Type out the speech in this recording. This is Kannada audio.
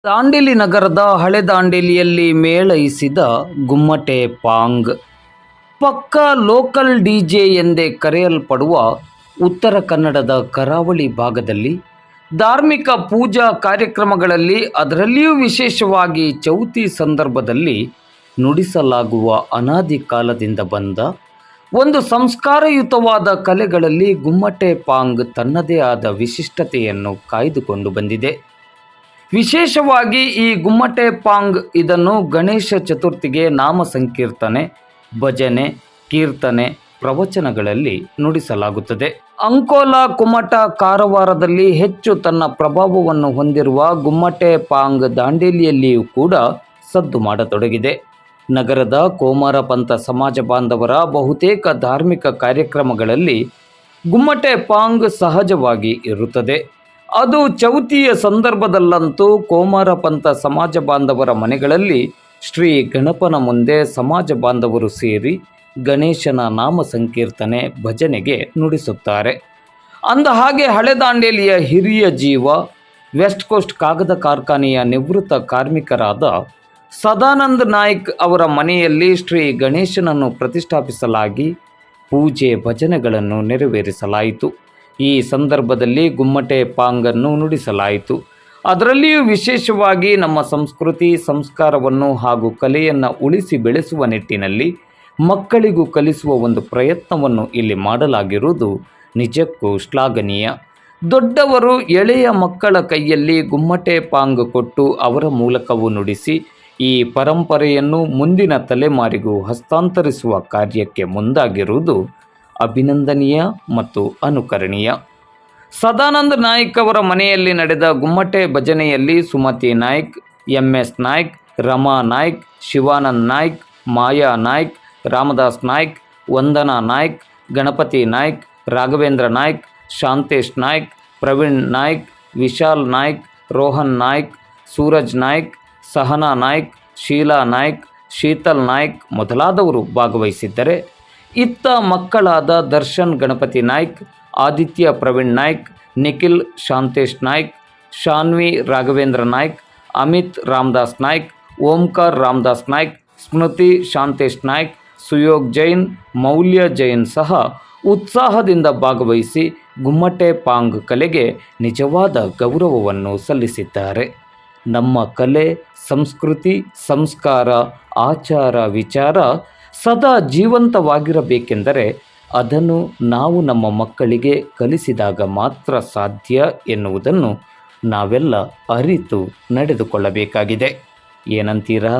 ದಾಂಡೇಲಿ ನಗರದ ಹಳೆ ದಾಂಡೇಲಿಯಲ್ಲಿ ಮೇಳೈಸಿದ ಗುಮ್ಮಟೆ ಪಾಂಗ್. ಪಕ್ಕಾ ಲೋಕಲ್ ಡಿಜೆ ಎಂದೇ ಕರೆಯಲ್ಪಡುವ ಉತ್ತರ ಕನ್ನಡದ ಕರಾವಳಿ ಭಾಗದಲ್ಲಿ ಧಾರ್ಮಿಕ ಪೂಜಾ ಕಾರ್ಯಕ್ರಮಗಳಲ್ಲಿ, ಅದರಲ್ಲಿಯೂ ವಿಶೇಷವಾಗಿ ಚೌತಿ ಸಂದರ್ಭದಲ್ಲಿ ನುಡಿಸಲಾಗುವ ಅನಾದಿ ಕಾಲದಿಂದ ಬಂದ ಒಂದು ಸಂಸ್ಕಾರಯುತವಾದ ಕಲೆಗಳಲ್ಲಿ ಗುಮ್ಮಟೆ ಪಾಂಗ್ ತನ್ನದೇ ಆದ ವಿಶಿಷ್ಟತೆಯನ್ನು ಕಾಯ್ದುಕೊಂಡು ಬಂದಿದೆ. ವಿಶೇಷವಾಗಿ ಈ ಗುಮ್ಮಟೆ ಪಾಂಗ್ ಇದನ್ನು ಗಣೇಶ ಚತುರ್ಥಿಗೆ ನಾಮ ಸಂಕೀರ್ತನೆ, ಭಜನೆ, ಕೀರ್ತನೆ, ಪ್ರವಚನಗಳಲ್ಲಿ ನುಡಿಸಲಾಗುತ್ತದೆ. ಅಂಕೋಲಾ, ಕುಮಟ, ಕಾರವಾರದಲ್ಲಿ ಹೆಚ್ಚು ತನ್ನ ಪ್ರಭಾವವನ್ನು ಹೊಂದಿರುವ ಗುಮ್ಮಟೆ ಪಾಂಗ್ ದಾಂಡೇಲಿಯಲ್ಲಿಯೂ ಕೂಡ ಸದ್ದು ಮಾಡತೊಡಗಿದೆ. ನಗರದ ಕೋಮಾರ ಪಂಥ ಸಮಾಜ ಬಾಂಧವರ ಬಹುತೇಕ ಧಾರ್ಮಿಕ ಕಾರ್ಯಕ್ರಮಗಳಲ್ಲಿ ಗುಮ್ಮಟೆ ಪಾಂಗ್ ಸಹಜವಾಗಿ ಇರುತ್ತದೆ. ಅದು ಚೌತಿಯ ಸಂದರ್ಭದಲ್ಲಂತೂ ಕೋಮಾರ ಪಂಥ ಸಮಾಜ ಬಾಂಧವರ ಮನೆಗಳಲ್ಲಿ ಶ್ರೀ ಗಣಪನ ಮುಂದೆ ಸಮಾಜ ಬಾಂಧವರು ಸೇರಿ ಗಣೇಶನ ನಾಮ ಸಂಕೀರ್ತನೆ, ಭಜನೆಗೆ ನುಡಿಸುತ್ತಾರೆ. ಅಂದ ಹಾಗೆ ಹಳೆ ದಾಂಡೇಲಿಯ ಹಿರಿಯ ಜೀವ, ವೆಸ್ಟ್ ಕೋಸ್ಟ್ ಕಾಗದ ಕಾರ್ಖಾನೆಯ ನಿವೃತ್ತ ಕಾರ್ಮಿಕರಾದ ಸದಾನಂದ ನಾಯ್ಕ್ ಅವರ ಮನೆಯಲ್ಲಿ ಶ್ರೀ ಗಣೇಶನನ್ನು ಪ್ರತಿಷ್ಠಾಪಿಸಲಾಗಿ ಪೂಜೆ, ಭಜನೆಗಳನ್ನು ನೆರವೇರಿಸಲಾಯಿತು. ಈ ಸಂದರ್ಭದಲ್ಲಿ ಗುಮ್ಮಟೆ ಪಾಂಗನ್ನು ನುಡಿಸಲಾಯಿತು. ಅದರಲ್ಲಿಯೂ ವಿಶೇಷವಾಗಿ ನಮ್ಮ ಸಂಸ್ಕೃತಿ, ಸಂಸ್ಕಾರವನ್ನು ಹಾಗೂ ಕಲೆಯನ್ನು ಉಳಿಸಿ ಬೆಳೆಸುವ ನಿಟ್ಟಿನಲ್ಲಿ ಮಕ್ಕಳಿಗೂ ಕಲಿಸುವ ಒಂದು ಪ್ರಯತ್ನವನ್ನು ಇಲ್ಲಿ ಮಾಡಲಾಗಿರುವುದು ನಿಜಕ್ಕೂ ಶ್ಲಾಘನೀಯ. ದೊಡ್ಡವರು ಎಳೆಯ ಮಕ್ಕಳ ಕೈಯಲ್ಲಿ ಗುಮ್ಮಟೆ ಪಾಂಗ್ ಕೊಟ್ಟು ಅವರ ಮೂಲಕವೂ ನುಡಿಸಿ ಈ ಪರಂಪರೆಯನ್ನು ಮುಂದಿನ ತಲೆಮಾರಿಗೂ ಹಸ್ತಾಂತರಿಸುವ ಕಾರ್ಯಕ್ಕೆ ಮುಂದಾಗಿರುವುದು ಅಭಿನಂದನೀಯ ಮತ್ತು ಅನುಕರಣೀಯ. ಸದಾನಂದ ನಾಯ್ಕ್ ಅವರ ಮನೆಯಲ್ಲಿ ನಡೆದ ಗುಮ್ಮಟೆ ಭಜನೆಯಲ್ಲಿ ಸುಮತಿ ನಾಯ್ಕ್, MS ನಾಯ್ಕ್, ರಮಾ ನಾಯ್ಕ್, ಶಿವಾನಂದ್ ನಾಯ್ಕ್, ಮಾಯಾ ನಾಯ್ಕ್, ರಾಮದಾಸ್ ನಾಯ್ಕ್, ವಂದನಾ ನಾಯ್ಕ್, ಗಣಪತಿ ನಾಯ್ಕ್, ರಾಘವೇಂದ್ರ ನಾಯ್ಕ್, ಶಾಂತೇಶ್ ನಾಯ್ಕ್, ಪ್ರವೀಣ್ ನಾಯ್ಕ್, ವಿಶಾಲ್ ನಾಯ್ಕ್, ರೋಹನ್ ನಾಯ್ಕ್, ಸೂರಜ್ ನಾಯ್ಕ್, ಸಹನಾ ನಾಯ್ಕ್, ಶೀಲಾ ನಾಯ್ಕ್, ಶೀತಲ್ ನಾಯ್ಕ್ ಮೊದಲಾದವರು ಭಾಗವಹಿಸಿದ್ದರೆ, ಇತ್ತ ಮಕ್ಕಳಾದ ದರ್ಶನ್ ಗಣಪತಿ ನಾಯ್ಕ್, ಆದಿತ್ಯ ಪ್ರವೀಣ್ ನಾಯ್ಕ್, ನಿಖಿಲ್ ಶಾಂತೇಶ್ ನಾಯ್ಕ್, ಶಾನ್ವಿ ರಾಘವೇಂದ್ರ ನಾಯ್ಕ್, ಅಮಿತ್ ರಾಮದಾಸ್ ನಾಯ್ಕ್, ಓಂಕಾರ್ ರಾಮದಾಸ್ ನಾಯ್ಕ್, ಸ್ಮೃತಿ ಶಾಂತೇಶ್ ನಾಯ್ಕ್, ಸುಯೋಗ್ ಜೈನ್, ಮೌಲ್ಯ ಜೈನ್ ಸಹ ಉತ್ಸಾಹದಿಂದ ಭಾಗವಹಿಸಿ ಗುಮ್ಮಟೆ ಪಾಂಗ್ ಕಲೆಗೆ ನಿಜವಾದ ಗೌರವವನ್ನು ಸಲ್ಲಿಸಿದ್ದಾರೆ. ನಮ್ಮ ಕಲೆ, ಸಂಸ್ಕೃತಿ, ಸಂಸ್ಕಾರ, ಆಚಾರ, ವಿಚಾರ ಸದಾ ಜೀವಂತವಾಗಿರಬೇಕೆಂದರೆ ಅದನ್ನು ನಾವು ನಮ್ಮ ಮಕ್ಕಳಿಗೆ ಕಲಿಸಿದಾಗ ಮಾತ್ರ ಸಾಧ್ಯ ಎನ್ನುವುದನ್ನು ನಾವೆಲ್ಲ ಅರಿತು ನಡೆದುಕೊಳ್ಳಬೇಕಾಗಿದೆ. ಏನಂತೀರಾ?